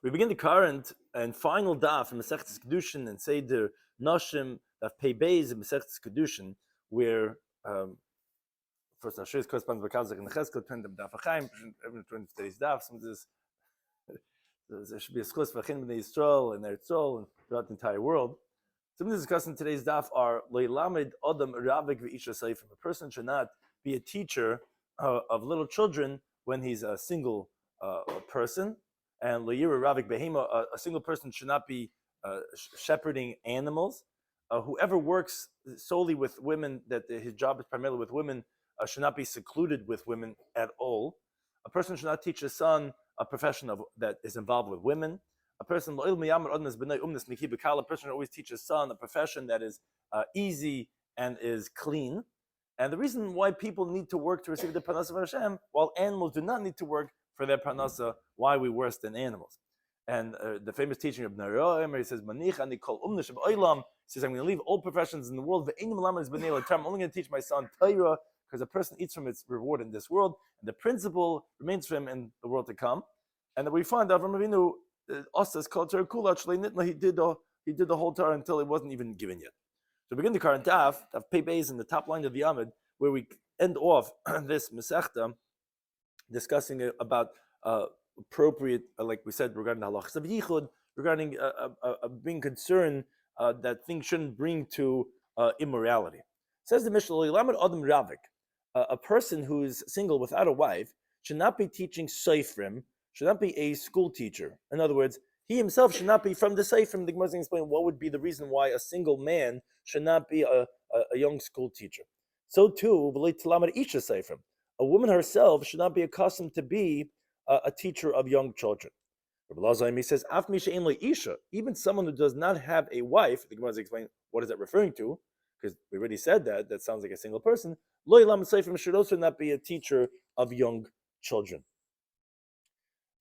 We begin the current and final daf in Mesechtes קידושין and say the Nashim Daf Pei Beis in Mesechtes קידושין, where first Nashir corresponds to Kazakh and Cheskel, turn them Daf Achaim, every 20 today's daf. Some of this there should be a schus for Chin Bnei Yisrael and Eretz Yisrael and throughout the entire world. Some of the discussed in today's daf are Leilamed Adam Ravik V'Isha Seifim. A person should not be a teacher of little children when he's a single person. And Le'yira Ravik Behema, a single person should not be shepherding animals. Whoever works solely with women, that his job is primarily with women, should not be secluded with women at all. A person should not teach his son a profession that is involved with women. A person should always teach his son a profession that is easy and is clean. And the reason why people need to work to receive the parnasa of Hashem, while animals do not need to work for their parnasa, why are we worse than animals? And the famous teaching of Naraim, he says, says, I'm going to leave all professions in the world. I'm only going to teach my son Torah, because a person eats from its reward in this world, and the principle remains for him in the world to come. And that we find Avram Avinu, Osas called Torah Kula, he did the whole Torah until it wasn't even given yet. So we begin the current Daf Pei Beis in the top line of the Amid, where we end off this Masechta, discussing about appropriate, like we said, regarding the halachas of yichud, regarding being concerned that things shouldn't bring to immorality. Says the Mishnah, Lamed Adam Ravik, a person who is single without a wife should not be teaching seifrim, should not be a school teacher. In other words, he himself should not be from the seifrim. The Gemara is going to explain what would be the reason why a single man should not be a young school teacher. So too, Isha seifrim. A woman herself should not be accustomed to be a teacher of young children. Rabbi Shloimy says, Af misha ein lo isha, even someone who does not have a wife, the Gemara is explaining what is that referring to, because we already said that sounds like a single person. Lo ilam seifrim should also not be a teacher of young children.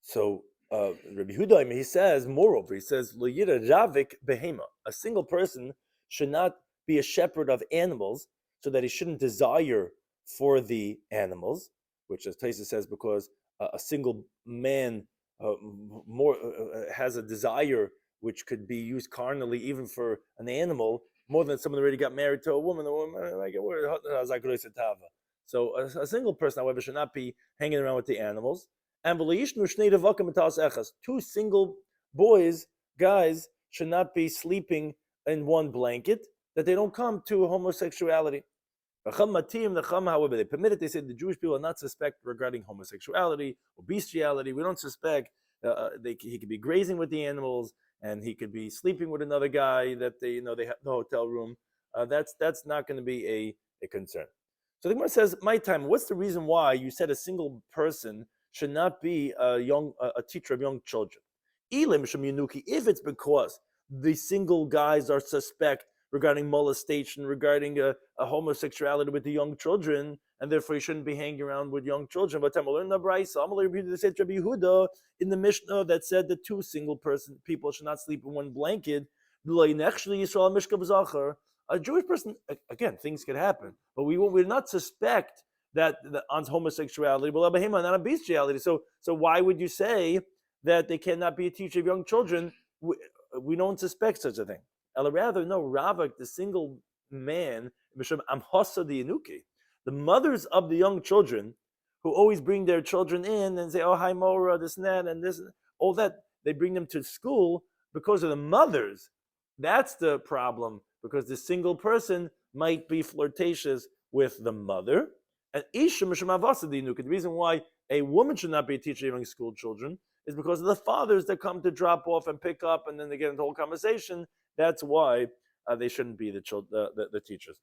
So Rabbi Hudaim, he says, moreover, he says, Lo yira ravik behema, a single person should not be a shepherd of animals, so that he shouldn't desire for the animals, which as Taisa says, because a single man has a desire which could be used carnally even for an animal more than someone already got married to a woman. So a single person, however, should not be hanging around with the animals. And two single guys, should not be sleeping in one blanket, that they don't come to homosexuality. However, they permit it. They said the Jewish people are not suspect regarding homosexuality or bestiality. We don't suspect he could be grazing with the animals, and he could be sleeping with another guy that they have the hotel room. That's not going to be a concern. So the Gemara says, my time. What's the reason why you said a single person should not be a teacher of young children? If it's because the single guys are suspect regarding molestation, regarding a homosexuality with the young children, and therefore you shouldn't be hanging around with young children. But I'm learning the Brayso. I'm learning the Rabbi Yehuda in the Mishnah that said that two single people should not sleep in one blanket. A Jewish person, again, things could happen, but we would not suspect that on homosexuality, but not on bestiality. So why would you say that they cannot be a teacher of young children? We don't suspect such a thing. Rather, no, Ravak, the single man, the mothers of the young children, who always bring their children in and say, oh, hi, Mora, this and that, and this, all that, they bring them to school because of the mothers. That's the problem, because the single person might be flirtatious with the mother. And the reason why a woman should not be a teacher of young school children is because of the fathers that come to drop off and pick up, and then they get into the whole conversation. That's why they shouldn't be the teachers.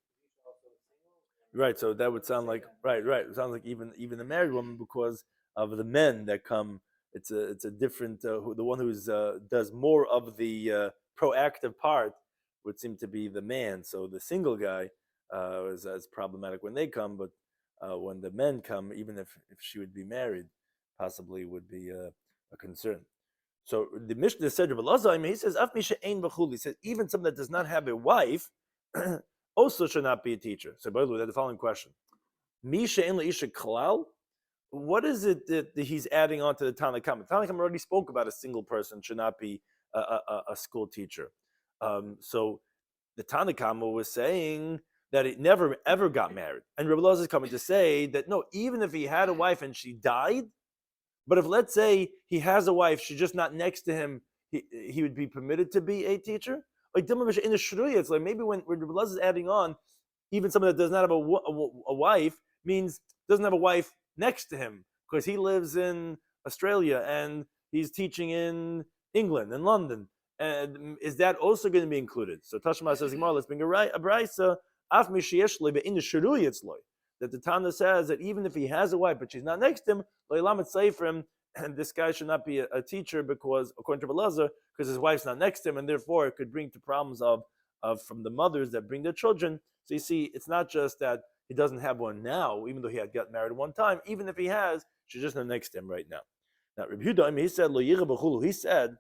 Right, so that would sound like right. It sounds like even the married woman, because of the men that come. It's a different. The one who's does more of the proactive part would seem to be the man. So the single guy is as problematic when they come, but when the men come, even if she would be married, possibly would be a concern. So the Mishnah said, he says, he says, even someone that does not have a wife also should not be a teacher. So by the way, the following question: what is it that he's adding on to the Tanna Kama? Tanna Kama already spoke about a single person should not be a school teacher. So the Tanna Kama was saying that it never ever got married, and Rabbi Elazar is coming to say that no, even if he had a wife and she died, but if let's say he has a wife, she's just not next to him, he would be permitted to be a teacher. Like in the Shruya, it's like maybe when Rabbi Elazar is adding on, even someone that does not have a wife means doesn't have a wife next to him because he lives in Australia and he's teaching in England and London. And is that also going to be included? So Tashma says, let's bring a brisa. That the Tana says that even if he has a wife but she's not next to him, for him, and this guy should not be a teacher because, according to Elazar, because his wife's not next to him, and therefore it could bring to problems of from the mothers that bring their children. So you see, it's not just that he doesn't have one now, even though he had got married one time. Even if he has, she's just not next to him right now. Now, Rabbi Yehuda, he said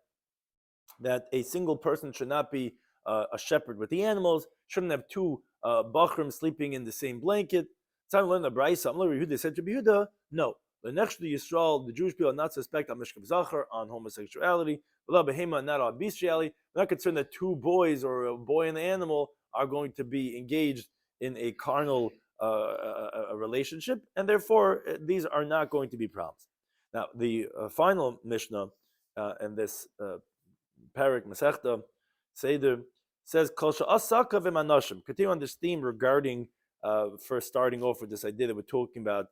that a single person should not be a shepherd with the animals, shouldn't have two bachrim sleeping in the same blanket. Time to learn the brayso. They said to Rabbi Yehuda, no. The next to Yisrael, the Jewish people are not suspect on mishkav zachar, on homosexuality, not on bestiality. They're not concerned that two boys or a boy and an animal are going to be engaged in a carnal a relationship, and therefore these are not going to be problems. Now, the final Mishnah in this parak Masechta Seder says, "Kol she'asaka v'manashim." Continue on this theme regarding first starting off with this idea that we're talking about.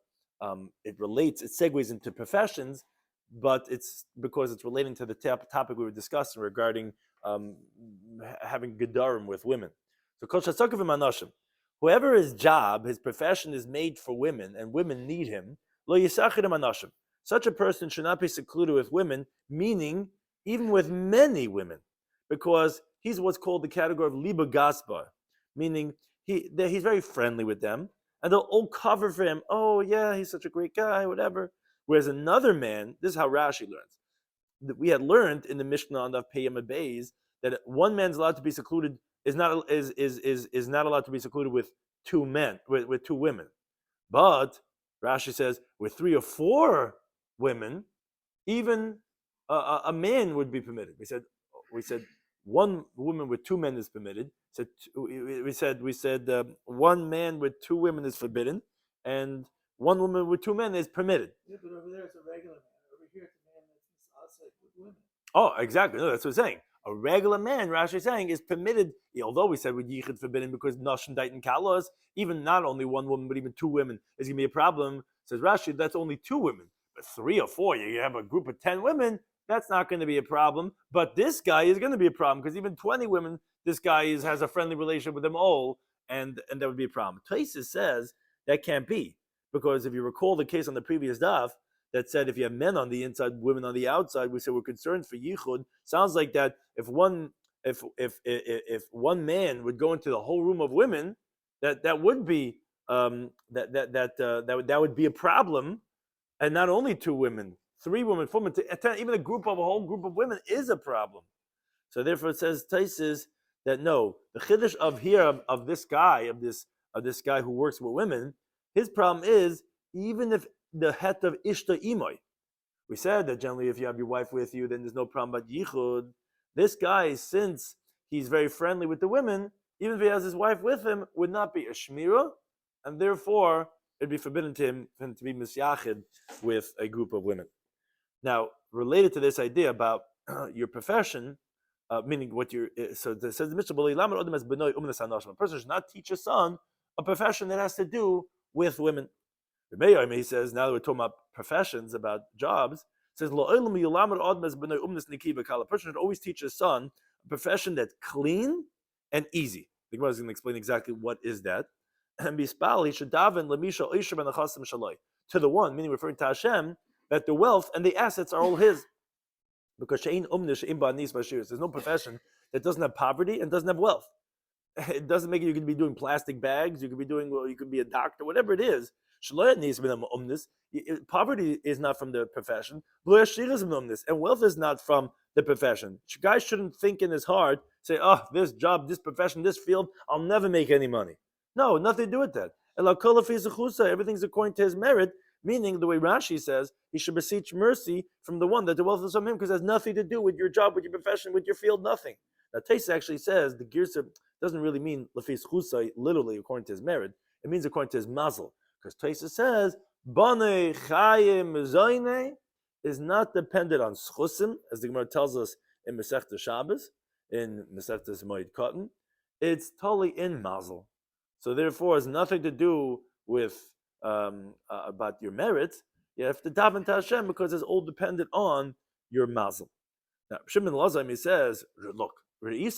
It segues into professions, but it's because it's relating to the topic we were discussing regarding having gedarim with women. So, kol she'asaka v'manashim. Whoever his profession is made for women, and women need him, lo yisachid manashim. Such a person should not be secluded with women, meaning even with many women, because he's what's called the category of liba gaspa, meaning he's very friendly with them, and they'll all cover for him. Oh yeah, he's such a great guy, whatever. Whereas another man, this is how Rashi learns. We had learned in the Mishnah on Daf Peyam Beis that one man's allowed to be secluded is not allowed to be secluded with two men, with two women. But Rashi says with 3 or 4 women, even a man would be permitted. We said one woman with 2 men is permitted. We said one man with 2 women is forbidden, and one woman with 2 men is permitted. Yeah, but over there it's a regular man. Over here it's a man that's outside with women. Oh, exactly. No, that's what I'm saying. A regular man, Rashi is saying, is permitted, although we said with yichud forbidden because nashim daitin kalos, even not only one woman, but even 2 women is going to be a problem. Says Rashi, that's only 2 women. But 3 or 4, you have a group of 10 women, that's not going to be a problem. But this guy is going to be a problem because even 20 women, this guy has a friendly relationship with them all, and that would be a problem. Taisus says that can't be, because if you recall the case on the previous daf, that said if you have men on the inside, women on the outside, we said we're concerned for yichud. Sounds like that if one man would go into the whole room of women, that would be that would be a problem, and not only 2 women, 3 women, 4 women, even a whole group of women is a problem. So therefore, it says Taisus that no, the chiddush of this guy who works with women, his problem is even if the het of ishta imoy. We said that generally if you have your wife with you, then there's no problem about yichud. This guy, since he's very friendly with the women, even if he has his wife with him, would not be a shmira, and therefore it'd be forbidden to him to be misyachid with a group of women. Now, related to this idea about your profession, meaning what you're, so it says the Mishnah, a person should not teach a son a profession that has to do with women. He says, now that we're talking about professions, about jobs, it says, a person should always teach his son a profession that's clean and easy. The Gemara is going to explain exactly what is that. And bispal, he should daven to the one, meaning referring to Hashem, that the wealth and the assets are all his. Because there's no profession that doesn't have poverty and doesn't have wealth. It doesn't make it, you can be doing plastic bags, you could be a doctor, whatever it is. Poverty is not from the profession, and wealth is not from the profession. Guys shouldn't think in his heart, say, oh, this job, this profession, this field, I'll never make any money. No, nothing to do with that. Everything's according to his merit, Meaning, the way Rashi says, he should beseech mercy from the one that the wealth is from him, because it has nothing to do with your job, with your profession, with your field, nothing. Now, Taisa actually says the Girsa doesn't really mean Lafis Chusai, literally according to his merit. It means according to his mazel. Because Taisa says, Bane Chayim Zoine is not dependent on Schusim, as the Gemara tells us in Masechta Shabbos, in Masechta Moed Cotton. It's totally in mazel. So therefore, it has nothing to do with about your merit. You have to daven to Hashem because it's all dependent on your mazel. Now, Shimon Lazim, he says, look, you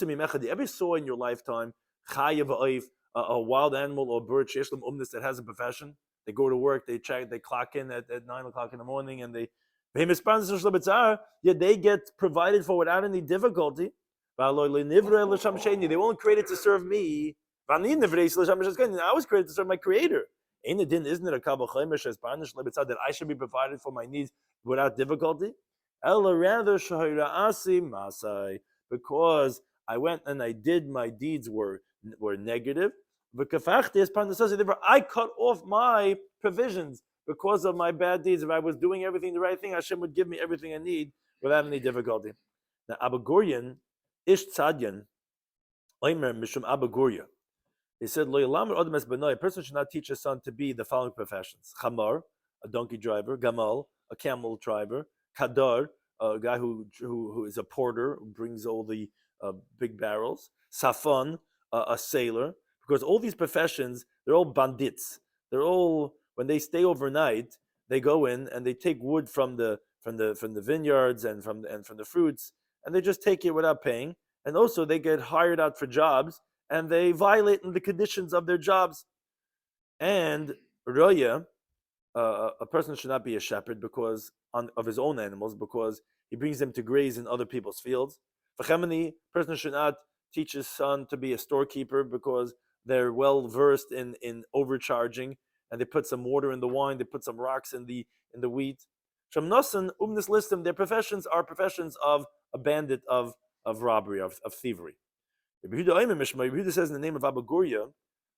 ever saw in your lifetime a wild animal or bird that has a profession? They go to work, they clock in at 9 o'clock in the morning, and they get provided for without any difficulty. They weren't created to serve me. I was created to serve my Creator. Isn't it a kabel that I should be provided for my needs without difficulty? Rather, because I went and I did my deeds were negative. I cut off my provisions because of my bad deeds. If I was doing everything the right thing, Hashem would give me everything I need without any difficulty. Now, Abba Guryan, Ish Tzadyan, Omer Mishum Abba Gurya. He said, a person should not teach his son to be the following professions: Chamar, a donkey driver; Gamal, a camel driver; Kadar, a guy who is a porter, who brings all the big barrels; Safan, a sailor. Because all these professions, they're all bandits. They're all, when they stay overnight, they go in and they take wood from the vineyards and from the fruits, and they just take it without paying. And also they get hired out for jobs, and they violate the conditions of their jobs. And Roya, a person should not be a shepherd because of his own animals, because he brings them to graze in other people's fields. V'chemeni, a person should not teach his son to be a storekeeper because they're well versed in overcharging, and they put some water in the wine, they put some rocks in the wheat. Shamnosan, listim, their professions are professions of a bandit, of robbery, of thievery. Rabbi Yehuda says in the name of Abba Gurya,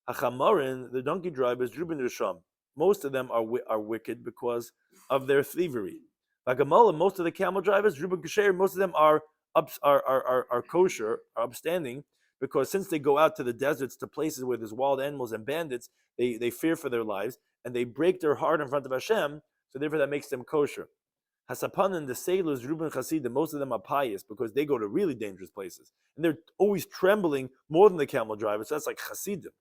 Hachamarin, the donkey drivers, Reuben Risham, most of them are wicked because of their thievery. Vagamal, most of the camel drivers, Reuben Kasher, most of them are kosher, are upstanding, because since they go out to the deserts, to places where there's wild animals and bandits, they fear for their lives, and they break their heart in front of Hashem, so therefore that makes them kosher. Hasapanan, the sailors, Reuben Chasidim, most of them are pious because they go to really dangerous places. And they're always trembling more than the camel drivers, so that's like Chasidim.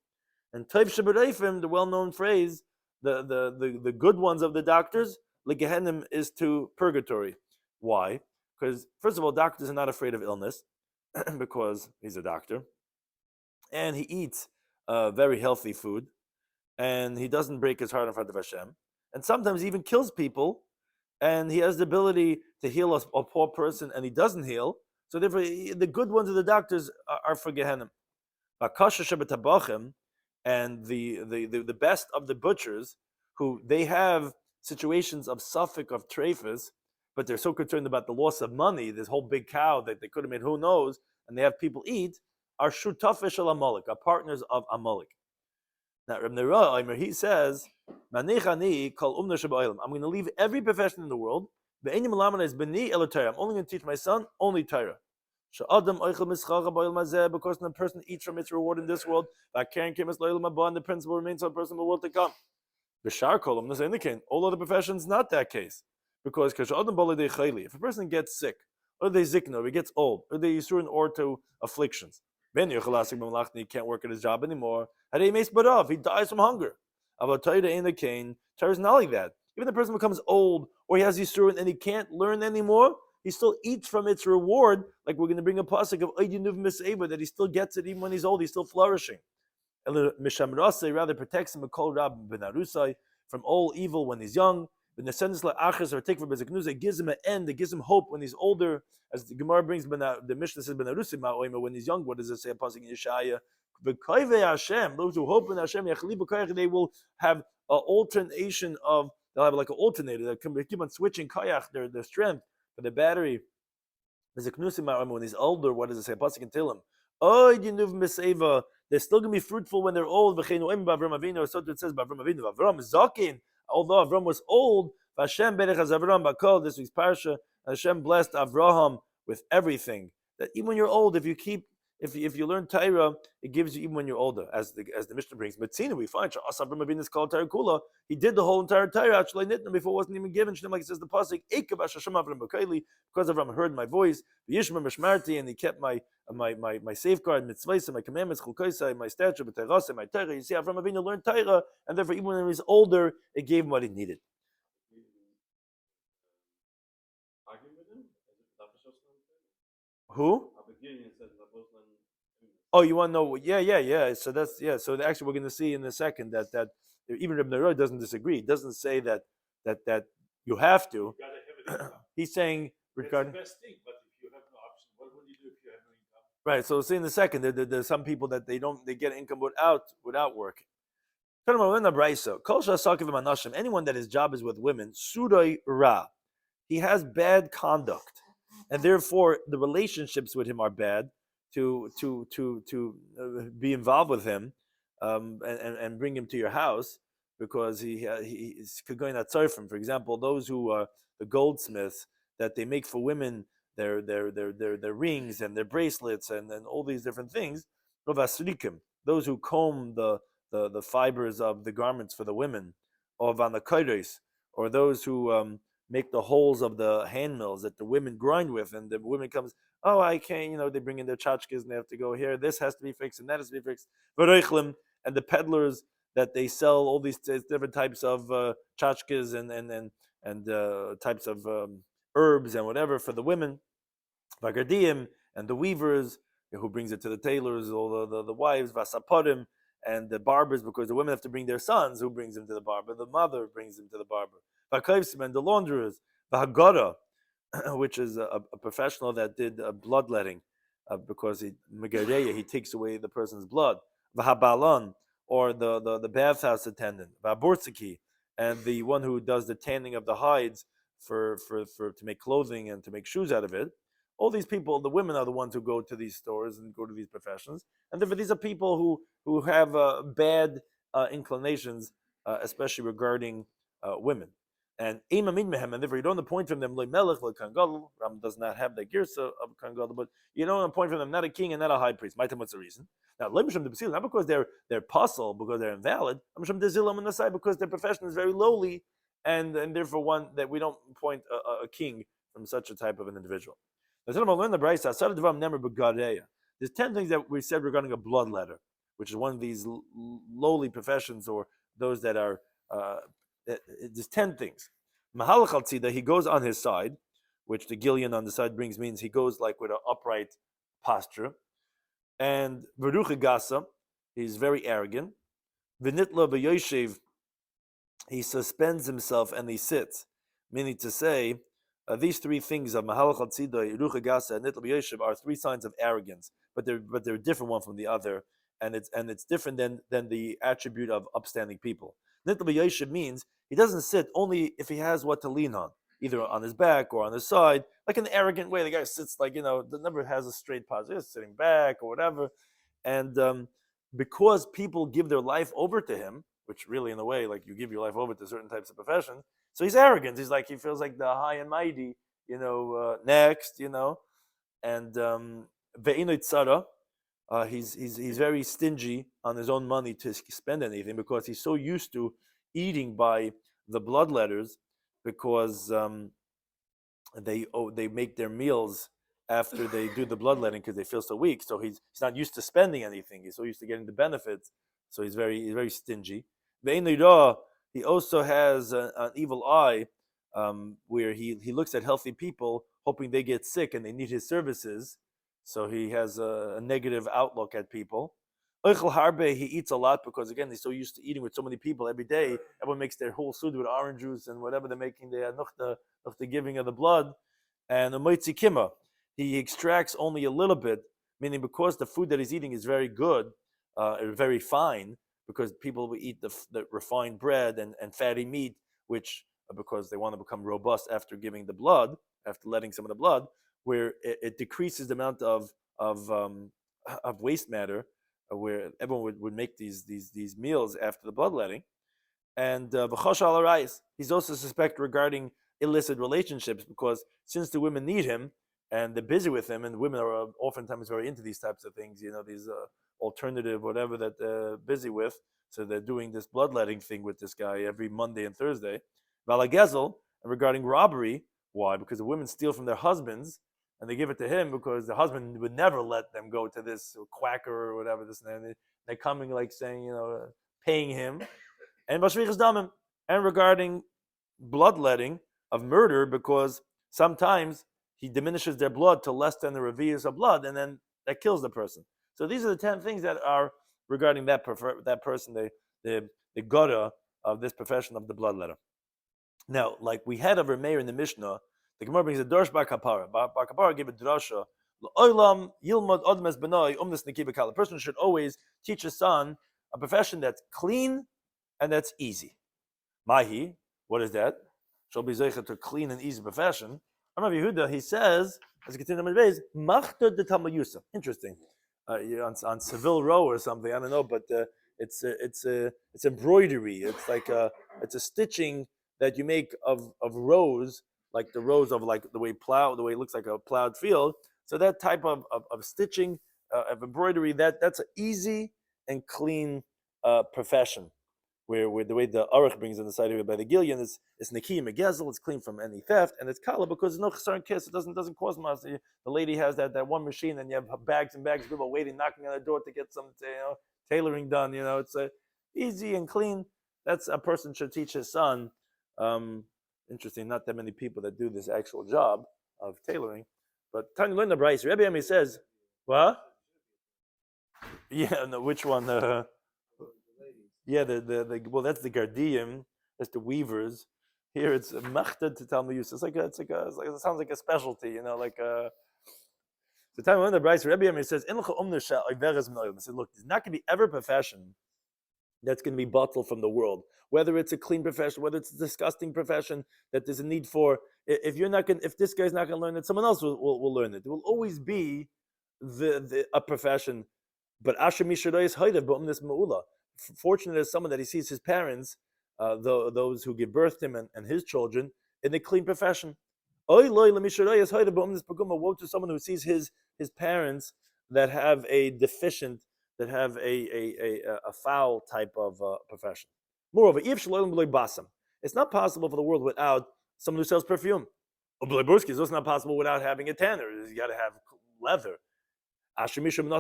And Taiv Shabbareifim, the well-known phrase, the good ones of the doctors, Legehenim is to purgatory. Why? Because, first of all, doctors are not afraid of illness, because he's a doctor. And he eats very healthy food, and he doesn't break his heart in front of Hashem. And sometimes he even kills people, and he has the ability to heal a poor person, and he doesn't heal. So therefore, the good ones of the doctors are for Gehenim. And the best of the butchers, who they have situations of suffix of trephus, but they're so concerned about the loss of money, this whole big cow that they could have made who knows, and they have people eat, are shutafish al Amalek, are partners of Amalek. Now, Reb Nera, he says, I'm going to leave every profession in the world. I'm only going to teach my son only Torah. Because when a person eats from its reward in this world, the principle remains for a person in the world to come. All other professions, not that case. Because if a person gets sick, or they zikna, or he gets old, or they yisurin or to afflictions, then he can't work at his job anymore. He dies from hunger. Torah is not like that. Even the person becomes old, or he has yisurin and he can't learn anymore, he still eats from its reward. Like we're going to bring a pasuk of Aydinuv Miseva, that he still gets it even when he's old, he's still flourishing. Rather protects him from all evil when he's young. It gives him an end, it gives him hope when he's older. As the Gemara brings, the Mishnah says, when he's young, what does it say? A pasuk in Yeshaya. Those who hope in Hashem, they will have an alternation of, they'll have like an alternator that can keep on switching kayach, their strength for the battery. When he's older, what does it say? A pasuk in Tehillim. They're still going to be fruitful when they're old. So it says, Avram Zakin, although Avram was old, Hashem berech Avram bakol, this week's parsha, Hashem blessed Avraham with everything. That even when you're old, if you learn Torah, it gives you even when you're older, as the Mishnah brings. Metzina, we find Avram Avinu is called Torah Kula. He did the whole entire Torah actually before it wasn't even given. Like it says the pasuk, Eikav Hashem Avram Bakeli, because Avram heard my voice, Yishma Mishmarti, and he kept my safeguard, mitzvahs, my commandments, chulkosai, my statute, my Torah. You see, Avram Avinu learned Torah, and therefore even when he was older, it gave him what he needed. Who? Oh, you want to know? Yeah. So that's So actually, we're going to see in a second that even Rabbi Neroi doesn't disagree. He doesn't say that you have to. He's saying regarding. That's the best thing, but if you have no option, what will you do if you have no income? Right. So we'll see in a second. There's some people that they get income without working. Anyone that his job is with women, suroi ra, he has bad conduct, and therefore the relationships with him are bad. To be involved with him, and bring him to your house, because he's going to tzarfim. For example, those who are the goldsmiths that they make for women their rings and their bracelets and all these different things. Those who comb the fibers of the garments for the women, or vanakairos, or those who make the holes of the hand mills that the women grind with, and the women comes, oh, I can't, they bring in their tchotchkes and they have to go here, this has to be fixed and that has to be fixed. And the peddlers that they sell all these different types of tchotchkes and types of herbs and whatever for the women. Vagardiim, and the weavers, who brings it to the tailors, all the wives, vasaparim, and the barbers, because the women have to bring their sons, who brings them to the barber, the mother brings them to the barber. And the launderers, Vahagara, which is a professional that did bloodletting, because he takes away the person's blood. Vahabalan, or the bathhouse attendant. Vabursiki, and the one who does the tanning of the hides for to make clothing and to make shoes out of it. All these people, the women are the ones who go to these stores and go to these professions, and therefore these are people who have bad inclinations, especially regarding women. And therefore you don't appoint from them like Melech, like Kangadol. Ram does not have the girsa of Kangadol, but you don't appoint from them not a king and not a high priest. What's the reason? Now, not because they're puzzle, because they're invalid. On the side, because their profession is very lowly, and therefore one that we don't appoint a king from such a type of an individual. There's 10 things that we said regarding a bloodletter, which is one of these lowly professions, or those that are. There's 10 things. Mahalach al he goes on his side, which the Gillian on the side brings means he goes like with an upright posture. And Verucha Gasa, he's very arrogant. Vinitla v'yoshev, he suspends himself and he sits. Meaning to say, these three things of Mahalach al Verucha Gasa, and Nitla v'yoshev are three signs of arrogance, but they're different one from the other, and it's different than the attribute of upstanding people. Nitla v'yoshev means he doesn't sit only if he has what to lean on, either on his back or on his side, like in an arrogant way. The guy sits like, never has a straight posture, he's sitting back or whatever. And because people give their life over to him, which really in a way, like you give your life over to certain types of profession, so he's arrogant. He's like, he feels like the high and mighty, next, and ve'inoi tzara, he's very stingy on his own money to spend anything, because he's so used to eating by the bloodletters, because they make their meals after they do the bloodletting because they feel so weak. So he's not used to spending anything. He's so used to getting the benefits. So he's very stingy. He also has an evil eye, where he looks at healthy people hoping they get sick and they need his services. So he has a negative outlook at people. He eats a lot because, again, he's so used to eating with so many people every day. Everyone makes their whole food with orange juice and whatever they're making, the giving of the blood. And he extracts only a little bit, meaning because the food that he's eating is very good, very fine, because people will eat the refined bread and fatty meat, which because they want to become robust after giving the blood, after letting some of the blood, where it decreases the amount of waste matter, where everyone would make these meals after the bloodletting. And v'chosh al harayis. He's also suspect regarding illicit relationships because since the women need him and they're busy with him, and women are oftentimes very into these types of things, these alternative whatever that they're busy with. So they're doing this bloodletting thing with this guy every Monday and Thursday. Valagezel, and regarding robbery, why? Because the women steal from their husbands and they give it to him because the husband would never let them go to this quacker or whatever this and that. They're coming like saying, paying him. And Bashvichas Damim, and regarding bloodletting of murder, because sometimes he diminishes their blood to less than the revius of blood, and then that kills the person. So these are the 10 things that are regarding that person, the gora of this profession of the bloodletter. Now, like we had over Meir in the Mishnah, the Gemara brings a Dorsh Bar Kapara. Bar Kapara gave a drasha. A person should always teach his son a profession that's clean and that's easy. Mahi, what is that? Shall be zeicha to clean and easy profession. Rabbi Yehuda, he says, as we continue on the base, Machta de Tamayusa. Interesting. On Seville Row or something, I don't know, but it's embroidery. It's like it's a stitching that you make of rows, like the rows of like the way it looks like a plowed field. So that type of stitching of embroidery, that's an easy and clean profession. Where the way the Aruch brings on the side of it by the Gillian is Nikiyim Megezel, it's clean from any theft, and it's Kala because there's no Chesar and Kiss, it doesn't cost much. The lady has that one machine, and you have bags and bags of people waiting, knocking on the door to get some tailoring done. It's easy and clean. That's a person should teach his son. Interesting, not that many people that do this actual job of tailoring. But Tanya Linda Bryce, Rabbi Yomi says, what? Yeah, no, which one? Yeah, well, that's the Gardium, that's the weavers. Here it's Machta to Talmud. It sounds like a specialty, like a. The time when the Bryce Rebbe Yomi says, look, there's not going to be ever a profession that's going to be bottled from the world. Whether it's a clean profession, whether it's a disgusting profession that there's a need for. If this guy's not going to learn it, someone else will learn it. There will always be a profession. But Asher Mishaday is Haydev Ba'umnis Ma'ula. Fortunate as someone that he sees his parents, those who give birth to him and his children, in a clean profession. Woe to someone who sees his parents that have a deficient, that have a foul type of profession. Moreover, it's not possible for the world without someone who sells perfume. It's also not possible without having a tanner. You got to have leather. Fortunately, someone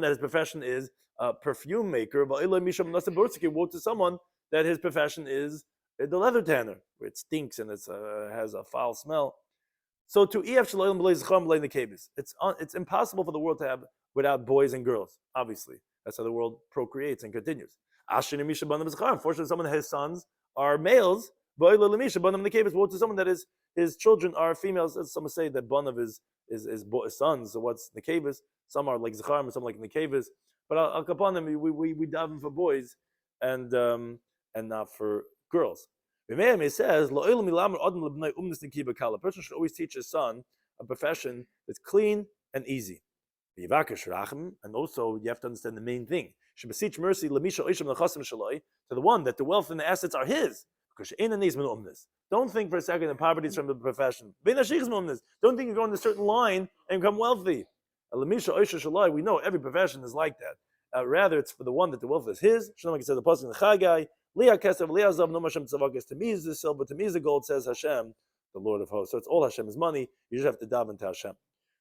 that his profession is a perfume maker, but woe to someone that his profession is the leather tanner, where it stinks and it has a foul smell. So it's impossible for the world to have without boys and girls. Obviously, that's how the world procreates and continues. Unfortunately, someone that his sons are males. Woe to someone that his children are females. As some say that Banav is sons. So what's Nekevis? Some are like Zecharim, some like Nekevis. But Al Kapanim, we daven for boys and not for girls. It says, a person should always teach his son a profession that's clean and easy. And also, you have to understand the main thing. To the one that the wealth and the assets are his. Don't think for a second that poverty is from the profession. Don't think you go in a certain line and become wealthy. We know every profession is like that. Rather, it's for the one that the wealth is his. Like it says the pasuk in the Chagai, Liah Kesav, Liah Zav, no Hashem Tzavakas. To me is the silver, to me is the gold, says Hashem, the Lord of hosts. So it's all Hashem's money. You just have to daven to Hashem.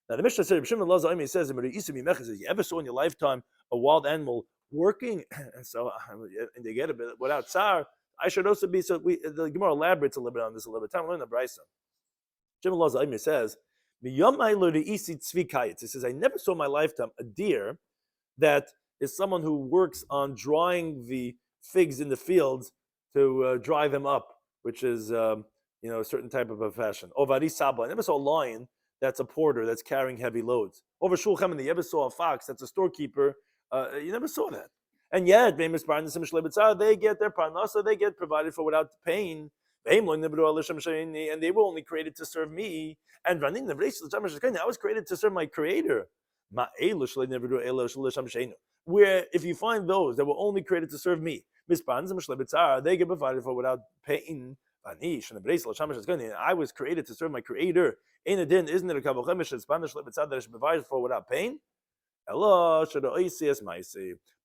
Now the Mishnah says, you ever saw in your lifetime a wild animal working? And so and they get a bit without tsar. I should also be, the Gemara elaborates a little bit on this a little bit. Time to learn the Brisa. Shem Allah Zaimi says, he says, I never saw in my lifetime a deer that is someone who works on drying the figs in the fields to dry them up, which is a certain type of a fashion. Ovari Saba, I never saw a lion that's a porter that's carrying heavy loads. Over Shulchan, you ever saw a fox that's a storekeeper. You never saw that. And yet, they get their parnasa, they get provided for without pain. And they were only created to serve me. And I was created to serve my creator. where if you find those that were only created to serve me, they get provided for without paying. I was created to serve my creator. Isn't it a that I should provide for without pain? But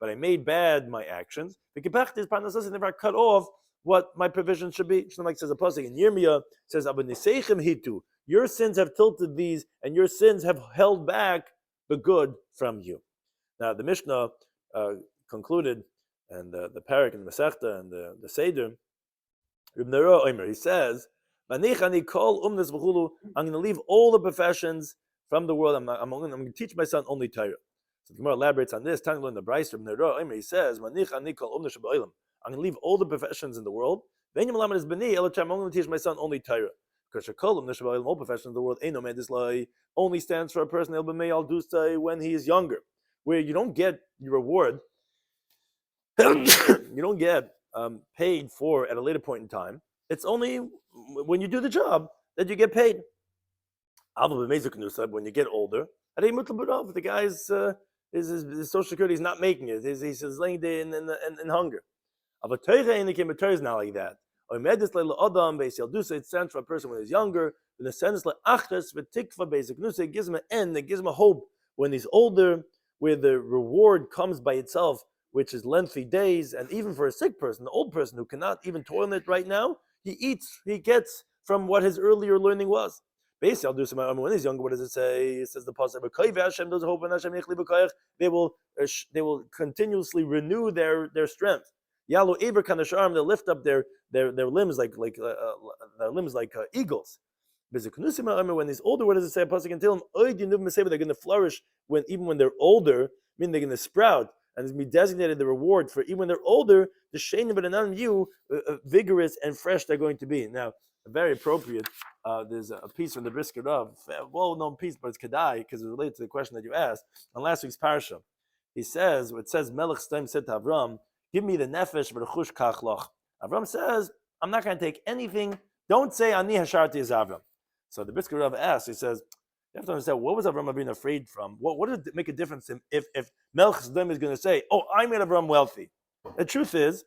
I made bad my actions. The never cut off what my provision should be. Like says a pasuk in Yirmiyah says, your sins have tilted these, and your sins have held back the good from you. Now the Mishnah concluded, and the parak and the Masechta and the Seder, he says, I'm going to leave all the professions from the world. I'm going to teach my son only Torah. So the Gemara elaborates on this. In the Brayser, he says, I'm going to leave all the professions in the world. I'm going to teach my son only Torah. Because all professions in the world only stands for a person when he is younger, where you don't get your reward. You don't get paid for at a later point in time. It's only when you do the job that you get paid. When you get older, the guy's his social security is not making it. He's laying there in hunger. Torah is not like that. It stands for a person when he's younger. In the sense it gives him an end, it gives him a hope when he's older, where the reward comes by itself, which is lengthy days. And even for a sick person, an old person who cannot even toil it right now, he gets from what his earlier learning was. Basically, I'll do some when he's younger. What does it say? It says the pasuk, they will continuously renew their strength. Yalu Eber Kanasharm, they'll lift up their limbs like eagles. When he's older, what does it say? Pasuk can tell him, they're going to flourish even when they're older, meaning they're going to sprout, and it's be designated the reward for even when they're older, the shane of an view, vigorous and fresh they're going to be. Now, very appropriate. There's a piece from the Brisker Rav, a well-known piece, but it's Kedai because it's related to the question that you asked on last week's parsha. It says, Melech Stem said to Avram, give me the nefesh v'rechush kach loch. Avram says, I'm not going to take anything. Don't say ani hasharti is Avram. So the Brisker Rav asks, he says, you have to understand, what was Avram being afraid from? What did it make a difference if Melech Stem is going to say, oh, I made Avram wealthy? The truth is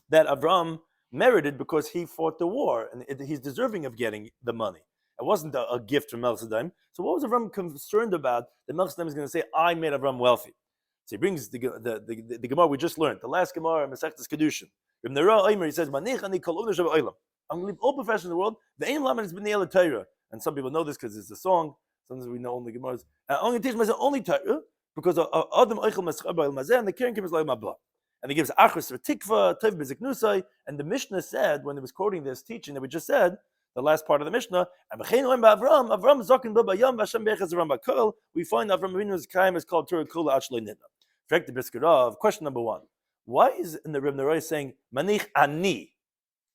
that Avram merited because he fought the war, and he's deserving of getting the money. It wasn't a gift from Melchizedek. So what was Avram concerned about that Melchizedek is going to say, I made Avram wealthy? So he brings the Gemara we just learned, the last Gemara in Masechtas קידושין. He says, I'm going to leave all professions in the world. And some people know this because it's a song. Sometimes we know only Gemaras. I'm going to teach myself only Torah because Adam Eichel Meschar Ba'il Mazeh and the Keren Kibbutz Lo Mabla. And he gives Achris for Tikva, Tev Bezik Nusai. And the Mishnah said, when it was quoting this teaching that we just said, the last part of the Mishnah, Avram Zokin B'Bayam Vashem Bechaz Avram Bakol. We find Avram Avinu's Kaim is called Torah Kula Achlei Nidna. Correct the Brisker Rav. Question number one: why is in the Reb Neroy saying Manich Ani?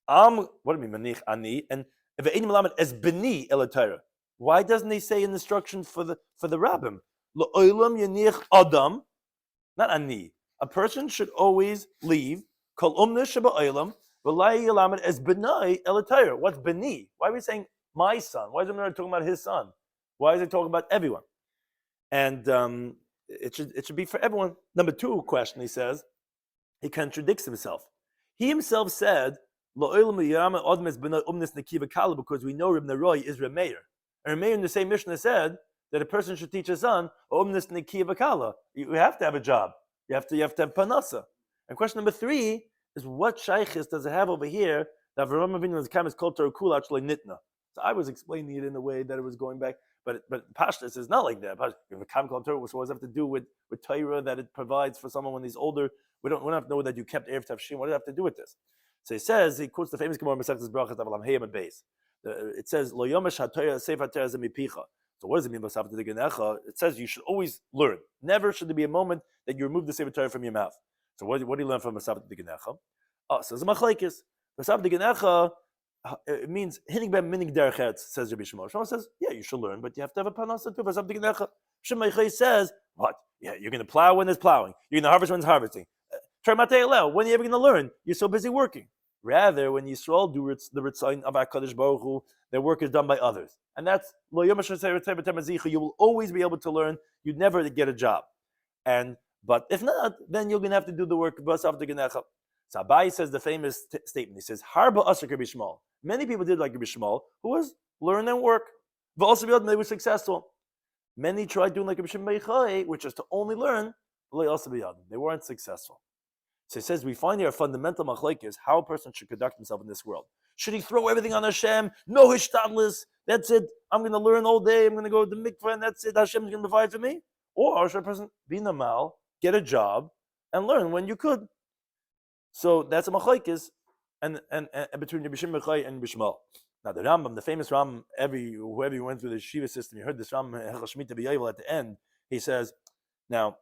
What do you mean Manich Ani? And Ve'enim Lamed as Beni Elatayra. Why doesn't he say in instructions for the Rabbim? Lo'olam Yanich Adam, not Ani. A person should always leave Kol Umna Sheba'olam V'lai Yalamed as Benai Elatayra. What's Beni? Why are we saying my son? Why is the Neroy talking about his son? Why is he talking about everyone? And it should be for everyone. Number two question, he says, he contradicts himself. He himself said, because we know Reb Neroy is Reb Meir. And Reb Meir in the same Mishnah said that a person should teach his son, you have to have a job. You have to have panasa. And question number three is, what shaykhis does it have over here that Avraham Avinu's kam is called Torah Kula Achlei Nitna? So I was explaining it in a way that it was going back, but Pashtus is not like that. The kam called Torah was have to do with Torah that it provides for someone when he's older. We don't have to know that you kept Erev Tavshim. What does it have to do with this? So he says, he quotes the famous Gemara Masechtas Brachas Avalam Heyam and Beis. It says, Lo Yomesh HaTorah Sefer HaTorah Zemipicha. So what does it mean by Masechtas Diganecha? It says you should always learn. Never should there be a moment that you remove the Sefer Torah from your mouth. So what do you learn from Masechtas Diganecha? So it's a machlekes. Masechtas Diganecha, it means hitting by minig derech eretz, says Rabbi Shloimy. Shlomo says, yeah, you should learn, but you have to have a panasa too. Masechtas Diganecha. Shemay says, what? Yeah, you're going to plow when there's plowing. You're going to harvest when there's harvesting. When are you ever going to learn? You're so busy working. Rather, when Yisrael do the Ritzayin of HaKadosh Baruch Hu, their work is done by others. And that's, you will always be able to learn. You'd never get a job. And But if not, then you're going to have to do the work. So Abai says the famous statement. He says, Harba Asr Rabbi Shmuel. Many people did like Rabbi Shmuel, who was learn and work. But also they were successful. Many tried doing like Rabbi Shimon Yochai, which is to only learn, they weren't successful. So he says we find here a fundamental machlokes is how a person should conduct himself in this world. Should he throw everything on Hashem? No hishtadlus. That's it. I'm going to learn all day. I'm going to go to the mikveh, and that's it. Hashem's going to provide for me. Or should a person be namal, get a job, and learn when you could? So that's a machlokes, and between Rabbi Shimon Yochai and Rabbi Shmuel. Now the Rambam, the famous Rambam, whoever you went through the Shiva system, you heard this Rambam at the end. He says, now,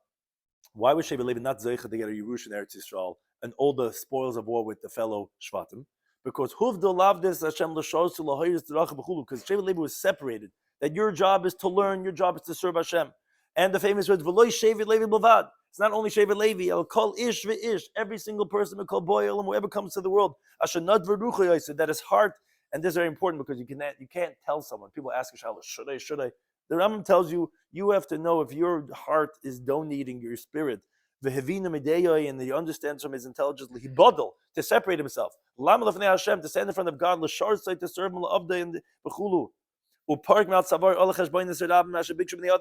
why was Sheva Levi not zeicha to get a Yerush in Eretz Yisrael and all the spoils of war with the fellow Shvatim? Because Huvda lavdis Hashem l'shos l'hoyis d'racha b'chulu. Because Sheva Levi was separated. That your job is to learn, your job is to serve Hashem. And the famous words, V'loi Sheva Levi b'vad. It's not only Sheva Levi, I'll call ish ve'ish. Every single person will call boy and whoever comes to the world. Ashanad v'rucha yosef. That his heart. And this is very important because you can't tell someone. People ask Yisrael, should I? The Rambam tells you, you have to know if your heart is donating your spirit, and he understands from his intelligence, to separate himself, to stand in front of God, to serve him,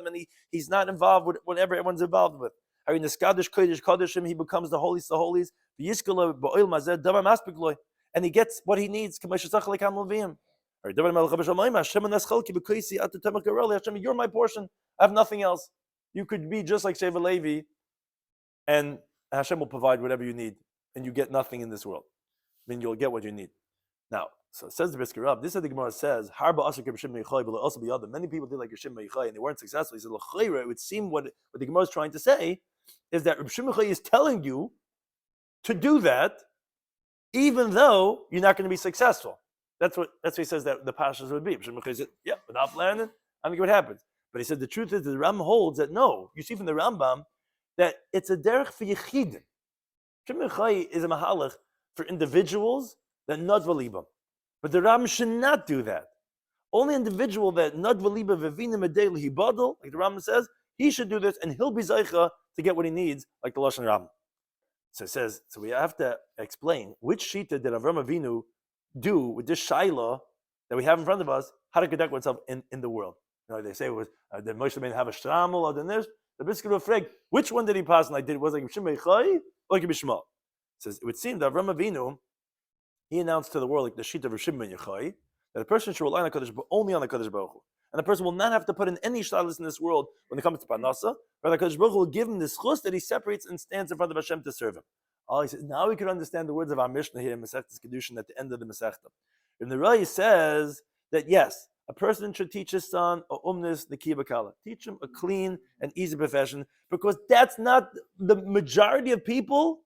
and he's not involved with whatever everyone's involved with. In the Kaddish, he becomes the holiest of holies, and he gets what he needs. Hashem, you're my portion. I have nothing else. You could be just like Sheva Levi, and Hashem will provide whatever you need, and you get nothing in this world. Then you'll get what you need. Now, so it says the Brisker Rav. This is the Gemara says, "Harba asher k'Shimon Yochai, but also be other." Many people did like Shimon Yochai, and they weren't successful. He said, "L'chayra." It would seem what the Gemara is trying to say is that Shimon Yochai is telling you to do that, even though you're not going to be successful. That's what he says that the pashas would be. Shimon Yochai said, "Yeah, without planning, I don't know what happens." But he said the truth is the Rambam holds that no. You see from the Rambam that it's a derech for yechidim. Shimon Yochai is a mahalach for individuals that not v'libam. But the Rambam should not do that. Only individual that not v'liba v'vina medei l'hibadol, like the Rambam says, he should do this, and he'll be zeicha to get what he needs, like the Lashon Rambam. So it says, so we have to explain which shita did Avram Avinu do with this shaila that we have in front of us, how to conduct oneself in the world. You know, they say it was did Moshe Rabbeinu have a shramel or than this? The Brisker Rav frag, which one did he pass? Like was like Shimon Yochai or like Bishmal? It says it would seem that Avram Avinu, he announced to the world like the shita of Shimon Yochai that a person should rely on Kadosh only on the Kadosh Baruch Hu. And a person will not have to put in any shtalis in this world when it comes to Parnasa, but the Kadosh Baruch Hu will give him this chus that he separates and stands in front of Hashem to serve him. Oh, he says, now we can understand the words of our Mishnah here in Masechet Kidushin at the end of the Masechta. And the Rai says that yes, a person should teach his son a umnis nekibakala. Teach him a clean and easy profession, because that's not the majority of people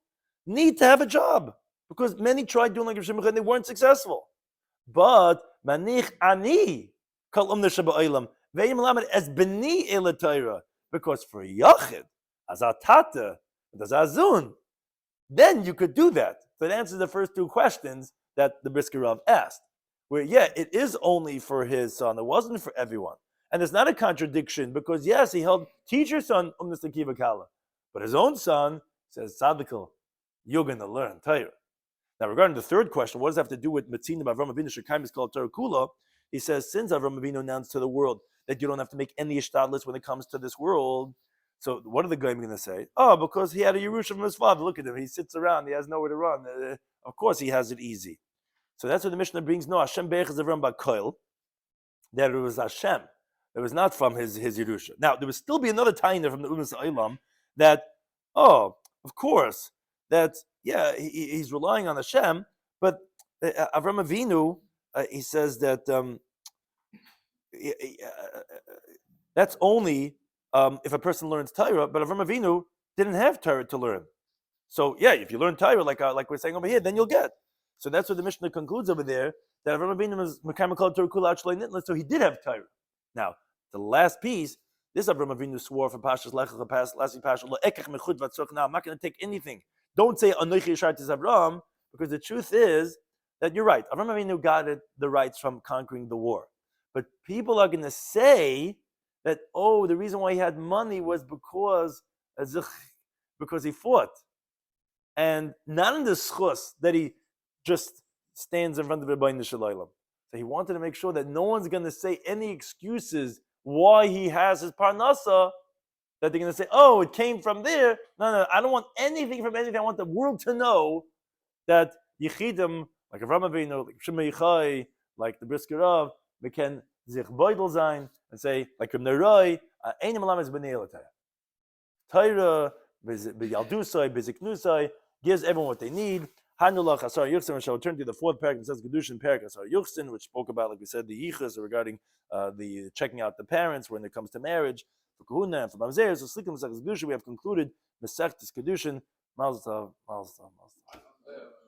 need to have a job. Because many tried doing like Rav Shimon and they weren't successful. But manich ani kol umnis shabaylam ve'im lamed as beni elatayra. Because for yachid as a tata and as a zun, then you could do that. So it answers the first two questions that the Brisker Rav asked. Where, yeah, it is only for his son. It wasn't for everyone. And it's not a contradiction because, yes, he held teach your son umnis l'kiva kala. But his own son says, Tzadikal, you're going to learn Torah. Now, regarding the third question, what does that have to do with Matzinim Avram Avinu Shekayim is called Torah Kula? He says, since Avram Avinu announced to the world that you don't have to make any ishtadlis when it comes to this world, so what are the Goyim going to say? Oh, because he had a Yerusha from his father. Look at him. He sits around. He has nowhere to run. Of course he has it easy. So that's what the Mishnah brings. No, Hashem Beichaz Avram Ba'Koil. That it was Hashem. It was not from his Yerusha. Now, there would still be another taina from the Umas Eilam that, oh, of course, that, yeah, he's relying on Hashem, but Avram Avinu, he says that that's only if a person learns Torah, but Avram Avinu didn't have Torah to learn. So, yeah, if you learn Torah, like we're saying over here, then you'll get. So that's what the Mishnah concludes over there, that Avram Avinu was Mekayim Torah Kula Achlei Nitla, so he did have Torah. Now, the last piece, this Avram Avinu swore for Pashas Lechach, last Pashas Lo Ekech Mechud Vatzok. Now, I'm not going to take anything. Don't say Anochi Yishartis Avram, because the truth is that you're right. Avram Avinu got the rights from conquering the war. But people are going to say that, oh, the reason why he had money was because because he fought. And not in the schus that he just stands in front of Rebbeinu Shalom. So he wanted to make sure that no one's going to say any excuses why he has his parnasa, that they're going to say, oh, it came from there. No, I don't want anything from anything. I want the world to know that Yechidim, like Avraham Avinu, like Shimei Yichai, like the Brisker Rav, we can zich boidel sein and say, like Neroi, Einim Alam is B'nei Elatayah. Torah, B'yaldusai, B'ziknusai, gives everyone what they need. Hanulach Asar Yuchsin, which I'll turn to the fourth parak, it says Kidushin parak Asar Yuchsin, which spoke about, like we said, the yichus regarding the checking out the parents when it comes to marriage. For Kahuna and for Mamzer, so Slikim Masechtas Kedushin, we have concluded Masechtas Kedushin. Mazel tov, Mazel tov, Mazel tov.